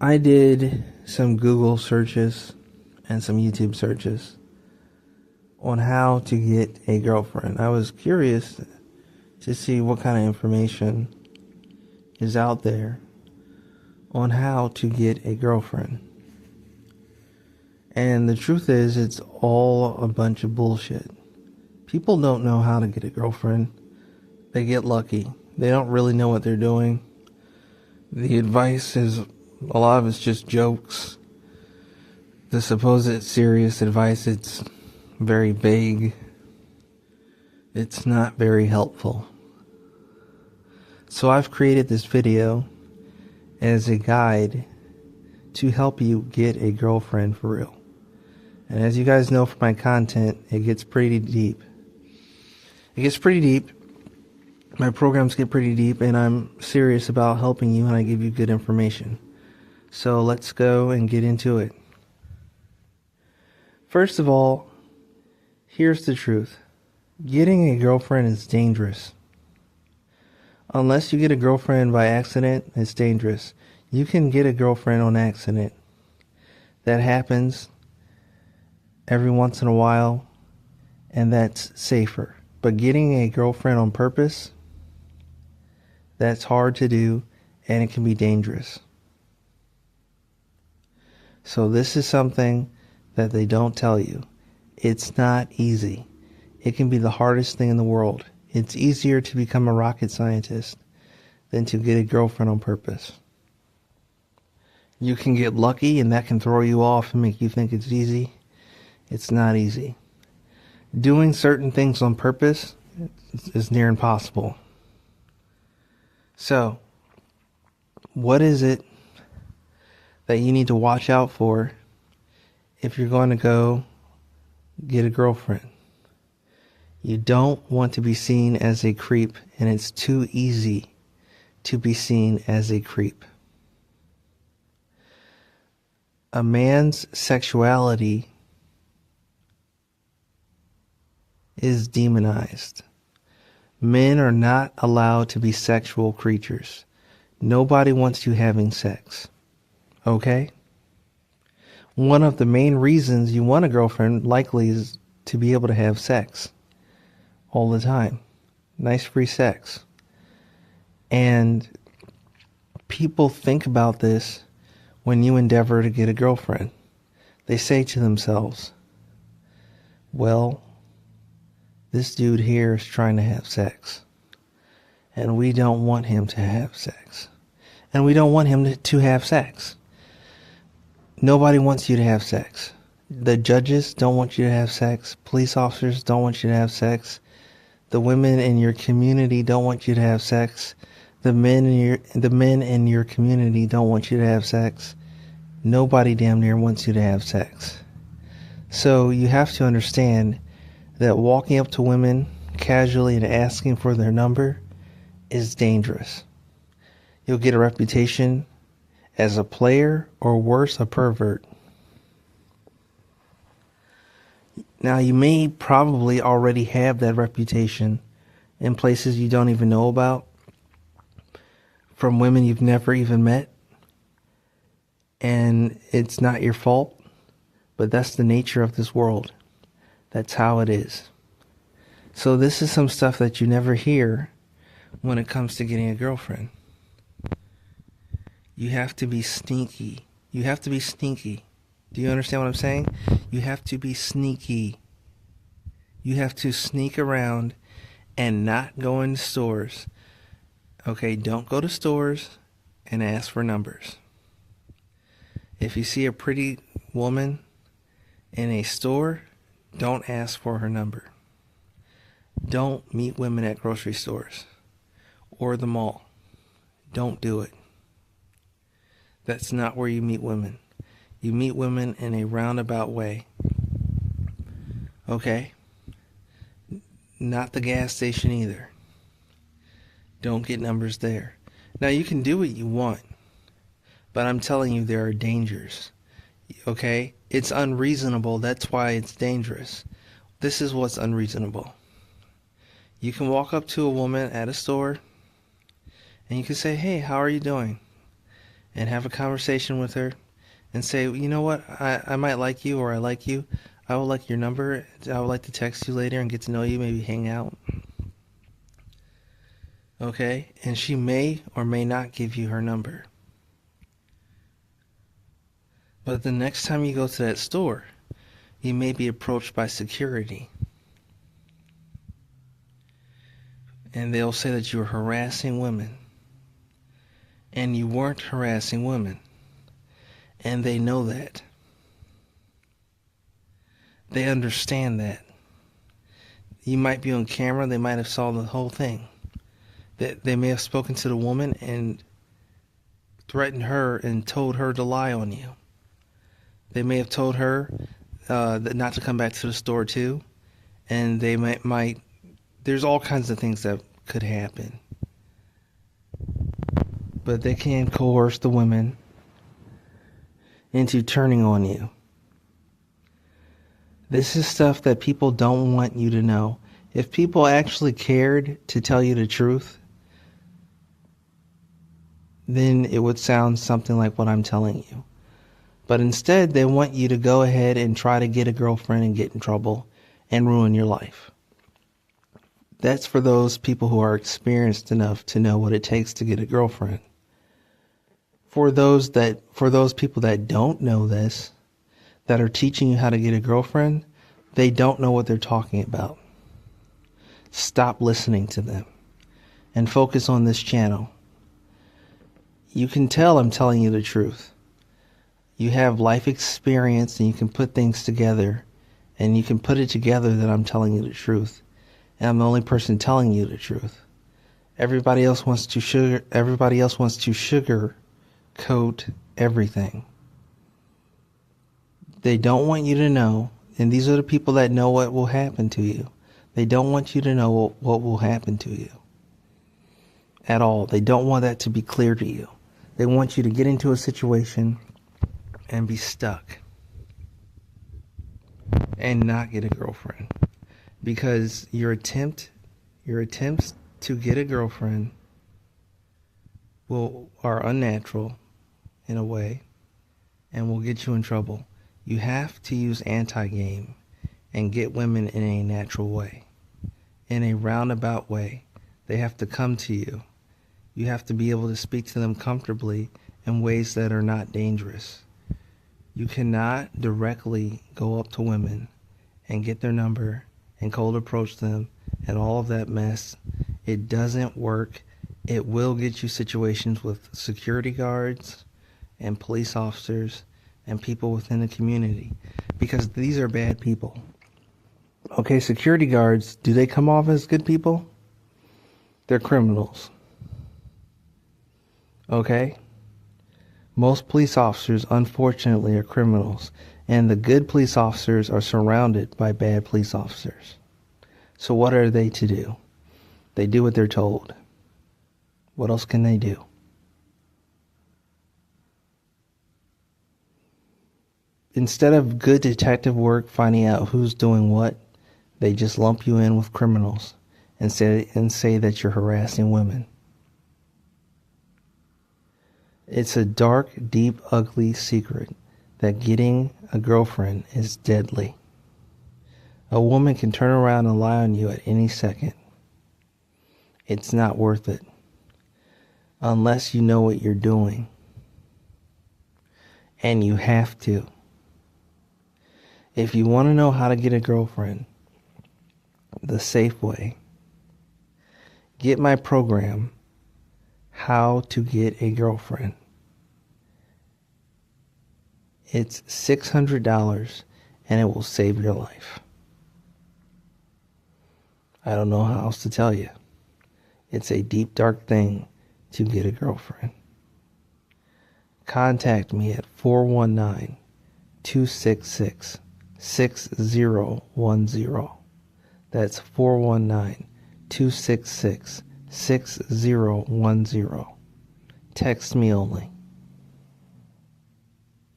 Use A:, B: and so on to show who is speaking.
A: I did some Google searches and some YouTube searches on how to get a girlfriend. I was curious to see what kind of information is out there on how to get a girlfriend. And the truth is, it's all a bunch of bullshit. People don't know how to get a girlfriend. They get lucky. They don't really know what they're doing. The advice is, a lot of it's just jokes. The supposed serious advice, it's very vague. It's not very helpful. So I've created this video as a guide to help you get a girlfriend for real. And as you guys know from my content, it gets pretty deep. It gets pretty deep. My programs get pretty deep, and I'm serious about helping you, and I give you good information. So let's go and get into it. First of all, here's the truth. Getting a girlfriend is dangerous. Unless you get a girlfriend by accident, it's dangerous. You can get a girlfriend on accident. That happens every once in a while, and that's safer. But getting a girlfriend on purpose, that's hard to do, and it can be dangerous. So this is something that they don't tell you. It's not easy. It can be the hardest thing in the world. It's easier to become a rocket scientist than to get a girlfriend on purpose. You can get lucky, and that can throw you off and make you think it's easy. It's not easy. Doing certain things on purpose is near impossible. So, what is it that you need to watch out for if you're going to go get a girlfriend? You don't want to be seen as a creep, and it's too easy to be seen as a creep. A man's sexuality is demonized. Men are not allowed to be sexual creatures. Nobody wants you having sex. Okay? One of the main reasons you want a girlfriend likely is to be able to have sex all the time. Nice free sex. And people think about this when you endeavor to get a girlfriend. They say to themselves, well, this dude here is trying to have sex, and we don't want him to have sex. And we don't want him to have sex. Nobody wants you to have sex. The judges don't want you to have sex. Police officers don't want you to have sex. The women in your community don't want you to have sex. The men in your community don't want you to have sex. Nobody damn near wants you to have sex. So you have to understand that walking up to women casually and asking for their number is dangerous. You'll get a reputation as a player, or worse, a pervert. Now, you may probably already have that reputation in places you don't even know about, from women you've never even met, and it's not your fault, but that's the nature of this world. That's how it is. So this is some stuff that you never hear when it comes to getting a girlfriend. You have to be sneaky. You have to be sneaky. Do you understand what I'm saying? You have to be sneaky. You have to sneak around and not go into stores. Okay, don't go to stores and ask for numbers. If you see a pretty woman in a store, don't ask for her number. Don't meet women at grocery stores or the mall. Don't do it. That's not where you meet women. You meet women in a roundabout way. Okay? Not the gas station either. Don't get numbers there. Now, you can do what you want, but I'm telling you there are dangers. Okay? It's unreasonable. That's why it's dangerous. This is what's unreasonable. You can walk up to a woman at a store and you can say, hey, how are you doing? and have a conversation with her and say, you know what, I might like you, or I like you. I would like your number. I would like to text you later and get to know you, maybe hang out. Okay? And she may or may not give you her number. But the next time you go to that store, you may be approached by security. And they'll say that you're harassing women. And you weren't harassing women. And they know that. They understand that. You might be on camera. They might have saw the whole thing. They may have spoken to the woman and threatened her and told her to lie on you. They may have told her that not to come back to the store too. And they might there's all kinds of things that could happen. But they can coerce the women into turning on you. This is stuff that people don't want you to know. If people actually cared to tell you the truth, then it would sound something like what I'm telling you. But instead, they want you to go ahead and try to get a girlfriend and get in trouble and ruin your life. That's for those people who are experienced enough to know what it takes to get a girlfriend. For those people that don't know this, that are teaching you how to get a girlfriend, they don't know what they're talking about. Stop listening to them and focus on this channel. You can tell I'm telling you the truth. You have life experience and you can put things together, and you can put it together that I'm telling you the truth. And I'm the only person telling you the truth. Everybody else wants to sugarcoat everything. They don't want you to know, and these are the people that know what will happen to you. They don't want you to know what will happen to you at all. They don't want that to be clear to you. They want you to get into a situation and be stuck and not get a girlfriend, because your attempts to get a girlfriend are unnatural in a way and will get you in trouble. You have to use anti-game and get women in a natural way, in a roundabout way. They have to come to you. You have to be able to speak to them comfortably in ways that are not dangerous. You cannot directly go up to women and get their number and cold approach them and all of that mess. It doesn't work. It will get you situations with security guards and police officers and people within the community, because these are bad people. Okay, security guards, do they come off as good people? They're criminals. Okay? Most police officers, unfortunately, are criminals, and the good police officers are surrounded by bad police officers. So what are they to do? They do what they're told. What else can they do? Instead of good detective work finding out who's doing what, they just lump you in with criminals and say that you're harassing women. It's a dark, deep, ugly secret that getting a girlfriend is deadly. A woman can turn around and lie on you at any second. It's not worth it unless you know what you're doing. And you have to. If you want to know how to get a girlfriend the safe way, get my program, How to Get a Girlfriend. It's $600 and it will save your life. I don't know how else to tell you. It's a deep, dark thing to get a girlfriend. Contact me at 419-266-6010. That's 419-266-6010. Text me only.